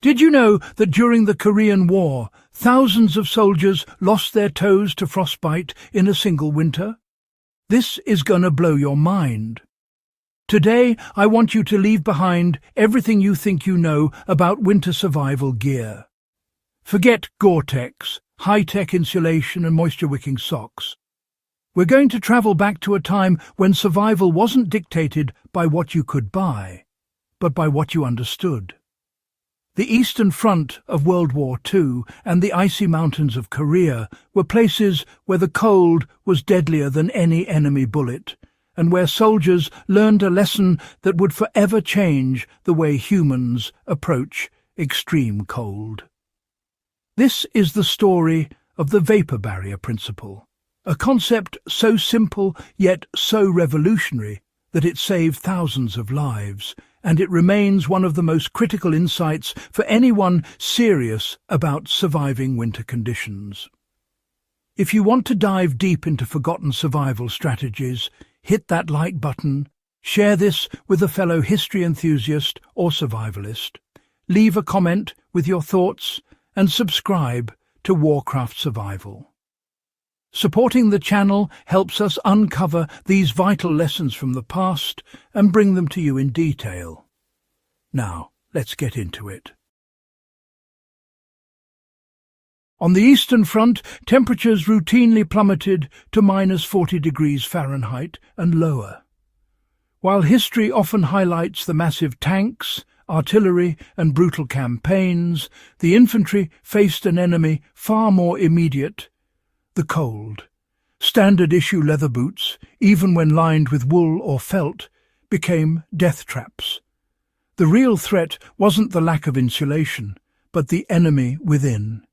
Did you know that during the Korean War, thousands of soldiers lost their toes to frostbite in a single winter? This is gonna blow your mind. Today, I want you to leave behind everything you think you know about winter survival gear. Forget Gore-Tex, high-tech insulation and moisture-wicking socks. We're going to travel back to a time when survival wasn't dictated by what you could buy, but by what you understood. The Eastern Front of World War II and the icy mountains of Korea were places where the cold was deadlier than any enemy bullet, and where soldiers learned a lesson that would forever change the way humans approach extreme cold. This is the story of the vapor barrier principle, a concept so simple yet so revolutionary that it saved thousands of lives, and it remains one of the most critical insights for anyone serious about surviving winter conditions. If you want to dive deep into forgotten survival strategies, hit that like button, share this with a fellow history enthusiast or survivalist, leave a comment with your thoughts, and subscribe to Warcraft Survival. Supporting the channel helps us uncover these vital lessons from the past and bring them to you in detail. Now, let's get into it. On the Eastern Front, temperatures routinely plummeted to -40 degrees Fahrenheit and lower. While history often highlights the massive tanks, artillery and brutal campaigns, the infantry faced an enemy far more immediate: the cold. Standard-issue leather boots, even when lined with wool or felt, became death traps. The real threat wasn't the lack of insulation, but the enemy within: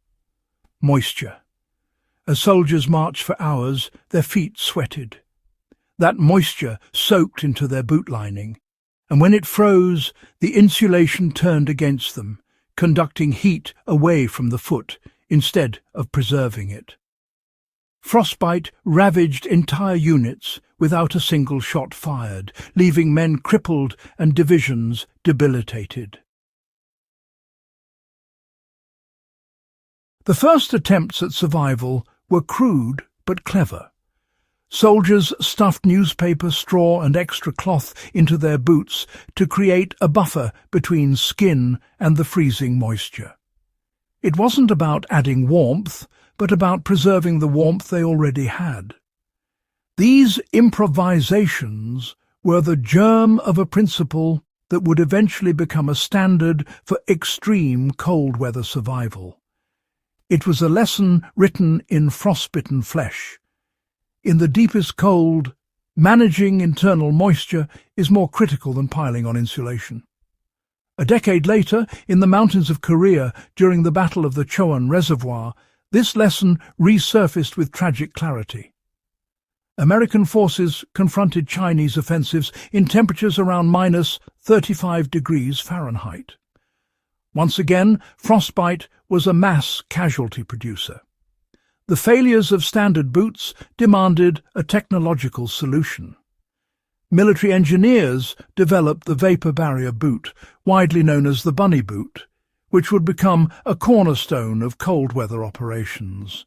moisture. As soldiers marched for hours, their feet sweated. That moisture soaked into their boot lining, and when it froze, the insulation turned against them, conducting heat away from the foot instead of preserving it. Frostbite ravaged entire units without a single shot fired, leaving men crippled and divisions debilitated. The first attempts at survival were crude but clever. Soldiers stuffed newspaper, straw and extra cloth into their boots to create a buffer between skin and the freezing moisture. It wasn't about adding warmth, but about preserving the warmth they already had. These improvisations were the germ of a principle that would eventually become a standard for extreme cold weather survival. It was a lesson written in frostbitten flesh. In the deepest cold, managing internal moisture is more critical than piling on insulation. A decade later, in the mountains of Korea during the Battle of the Chowan Reservoir, this lesson resurfaced with tragic clarity. American forces confronted Chinese offensives in temperatures around -35 degrees Fahrenheit. Once again, frostbite was a mass casualty producer. The failures of standard boots demanded a technological solution. Military engineers developed the vapor barrier boot, widely known as the bunny boot, which would become a cornerstone of cold weather operations.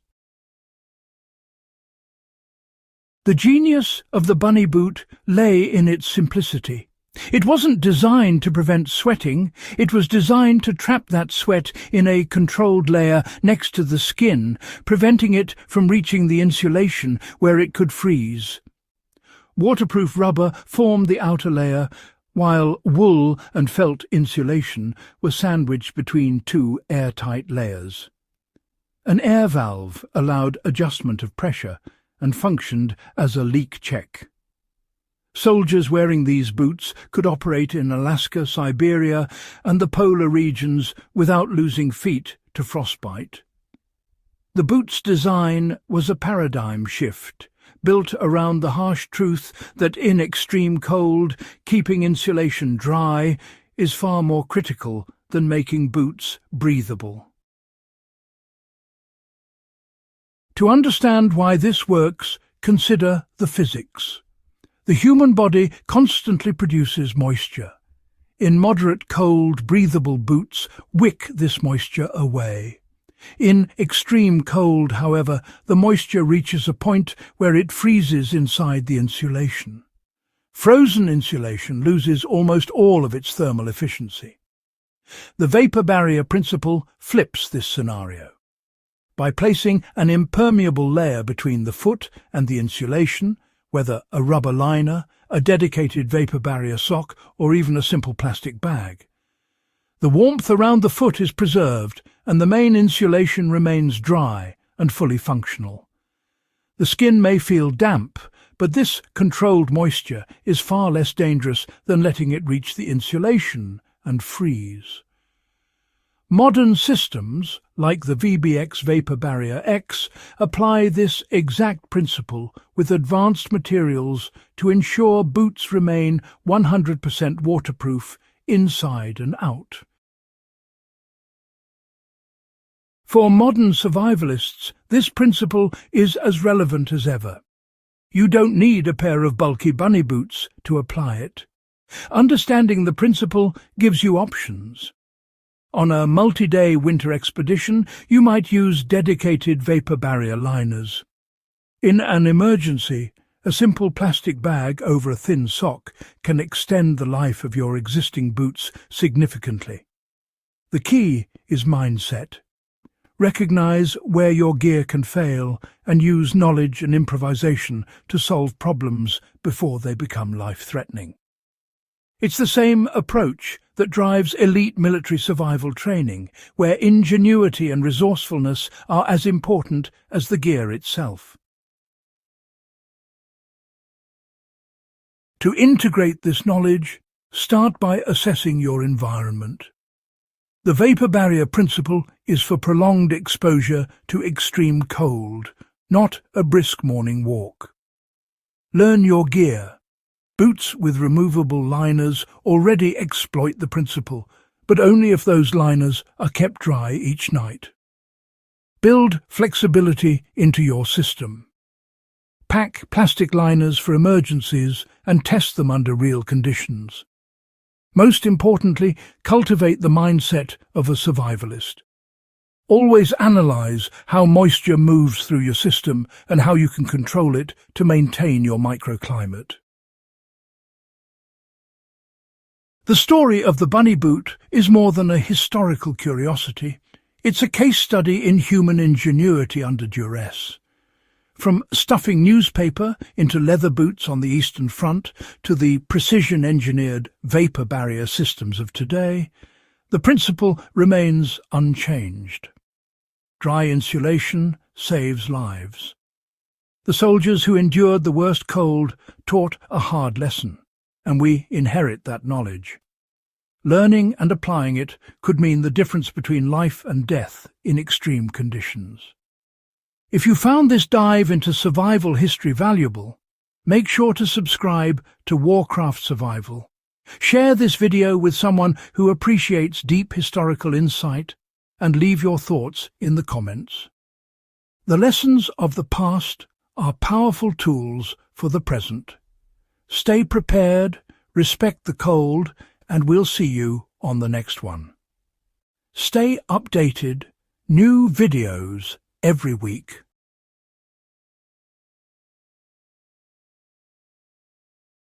The genius of the bunny boot lay in its simplicity. It wasn't designed to prevent sweating, it was designed to trap that sweat in a controlled layer next to the skin, preventing it from reaching the insulation where it could freeze. Waterproof rubber formed the outer layer, while wool and felt insulation were sandwiched between two airtight layers. An air valve allowed adjustment of pressure and functioned as a leak check. Soldiers wearing these boots could operate in Alaska, Siberia, and the polar regions without losing feet to frostbite. The boot's design was a paradigm shift, built around the harsh truth that in extreme cold, keeping insulation dry is far more critical than making boots breathable. To understand why this works, consider the physics. The human body constantly produces moisture. in moderate cold, breathable boots wick this moisture away. In extreme cold, however, the moisture reaches a point where it freezes inside the insulation. Frozen insulation loses almost all of its thermal efficiency. The vapor barrier principle flips this scenario. By placing an impermeable layer between the foot and the insulation, whether a rubber liner, a dedicated vapor barrier sock, or even a simple plastic bag, the warmth around the foot is preserved and the main insulation remains dry and fully functional. The skin may feel damp, but this controlled moisture is far less dangerous than letting it reach the insulation and freeze. Modern systems, like the VBX Vapor Barrier X, apply this exact principle with advanced materials to ensure boots remain 100% waterproof inside and out. For modern survivalists, this principle is as relevant as ever. You don't need a pair of bulky bunny boots to apply it. Understanding the principle gives you options. On a multi-day winter expedition, you might use dedicated vapor barrier liners. In an emergency, a simple plastic bag over a thin sock can extend the life of your existing boots significantly. The key is mindset. Recognize where your gear can fail and use knowledge and improvisation to solve problems before they become life-threatening. It's the same approach that drives elite military survival training, where ingenuity and resourcefulness are as important as the gear itself. To integrate this knowledge, start by assessing your environment. The vapor barrier principle is for prolonged exposure to extreme cold, not a brisk morning walk. Learn your gear. Boots with removable liners already exploit the principle, but only if those liners are kept dry each night. Build flexibility into your system. Pack plastic liners for emergencies and test them under real conditions. Most importantly, cultivate the mindset of a survivalist. Always analyze how moisture moves through your system and how you can control it to maintain your microclimate. The story of the bunny boot is more than a historical curiosity. It's a case study in human ingenuity under duress. From stuffing newspaper into leather boots on the Eastern Front to the precision-engineered vapor barrier systems of today, the principle remains unchanged. Dry insulation saves lives. The soldiers who endured the worst cold taught a hard lesson, and we inherit that knowledge. Learning and applying it could mean the difference between life and death in extreme conditions. If you found this dive into survival history valuable, make sure to subscribe to Warcraft Survival. Share this video with someone who appreciates deep historical insight and leave your thoughts in the comments. The lessons of the past are powerful tools for the present. Stay prepared, respect the cold, and we'll see you on the next one. Stay updated, new videos every week.